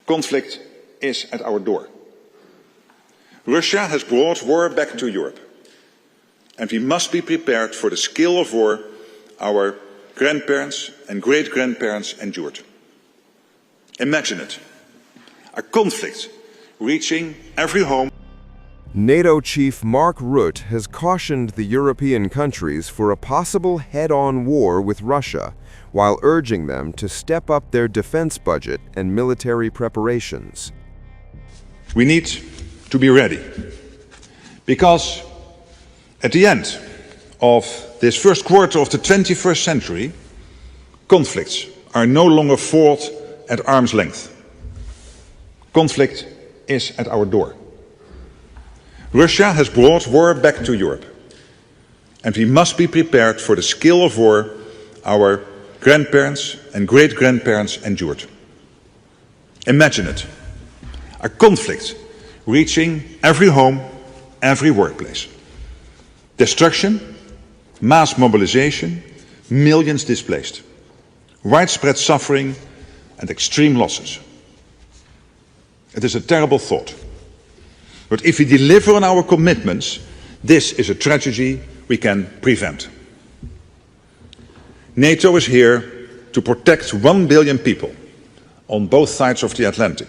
conflict is at our door. Russia has brought war back to Europe, and we must be prepared for the scale of war our grandparents and great-grandparents endured. Imagine it, a conflict reaching every home. NATO chief Mark Rutte has cautioned the European countries for a possible head-on war with Russia, while urging them to step up their defense budget and military preparations. We need to be ready, because at the end of this first quarter of the 21st century, conflicts are no longer fought at arm's length. Conflict is at our door. Russia has brought war back to Europe, and we must be prepared for the scale of war our grandparents and great-grandparents endured. Imagine it, a conflict reaching every home, every workplace. Destruction, mass mobilization, millions displaced, widespread suffering and extreme losses. It is a terrible thought. But if we deliver on our commitments, this is a tragedy we can prevent. NATO is here to protect 1 billion people on both sides of the Atlantic.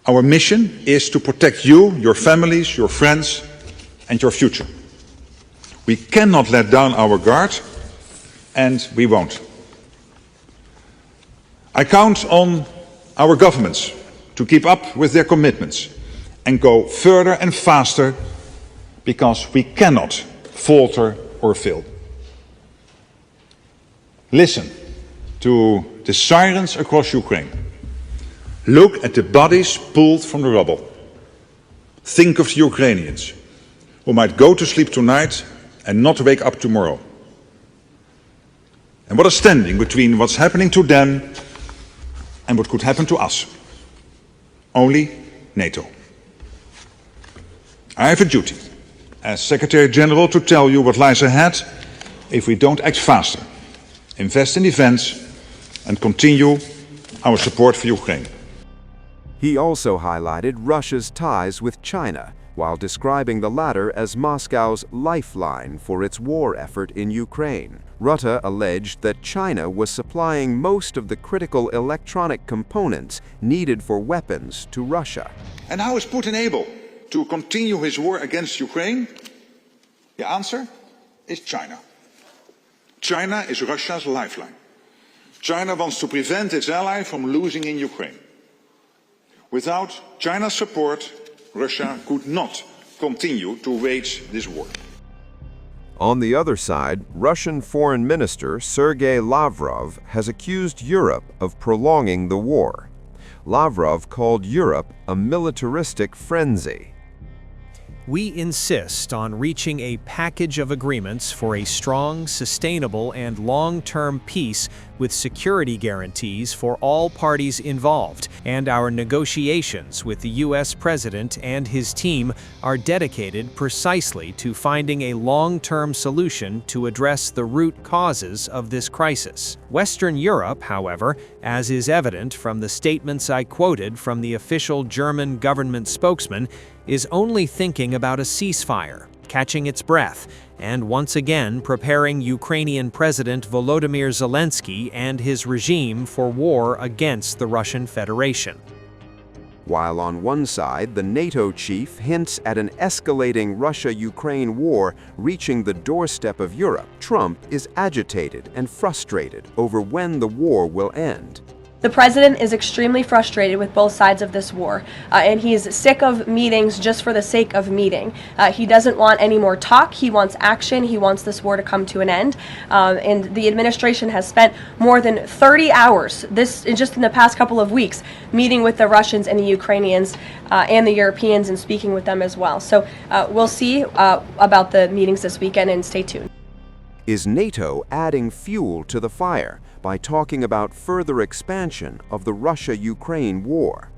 Our mission is to protect you, your families, your friends, and your future. We cannot let down our guard, and we won't. I count on our governments to keep up with their commitments and go further and faster, because we cannot falter or fail. Listen to the sirens across Ukraine. Look at the bodies pulled from the rubble. Think of the Ukrainians who might go to sleep tonight and not wake up tomorrow. And what is standing between what's happening to them and what could happen to us? Only NATO. I have a duty as Secretary General to tell you what lies ahead if we don't act faster, invest in defense, and continue our support for Ukraine. He also highlighted Russia's ties with China, while describing the latter as Moscow's lifeline for its war effort in Ukraine. Rutte alleged that China was supplying most of the critical electronic components needed for weapons to Russia. And how is Putin able to continue his war against Ukraine? The answer is China. China is Russia's lifeline. China wants to prevent its ally from losing in Ukraine. Without China's support, Russia could not continue to wage this war. On the other side, Russian Foreign Minister Sergey Lavrov has accused Europe of prolonging the war. Lavrov called Europe a militaristic frenzy. We insist on reaching a package of agreements for a strong, sustainable, and long-term peace with security guarantees for all parties involved, and our negotiations with the U.S. President and his team are dedicated precisely to finding a long-term solution to address the root causes of this crisis. Western Europe, however, as is evident from the statements I quoted from the official German government spokesman, is only thinking about a ceasefire, catching its breath, and once again preparing Ukrainian President Volodymyr Zelensky and his regime for war against the Russian Federation. While on one side, the NATO chief hints at an escalating Russia-Ukraine war reaching the doorstep of Europe, Trump is agitated and frustrated over when the war will end. The president is extremely frustrated with both sides of this war, and he is sick of meetings just for the sake of meeting. He doesn't want any more talk. He wants action. He wants this war to come to an end. And the administration has spent more than 30 hours, just in the past couple of weeks, meeting with the Russians and the Ukrainians and the Europeans and speaking with them as well. So we'll see about the meetings this weekend, and stay tuned. Is NATO adding fuel to the fire by talking about further expansion of the Russia-Ukraine war?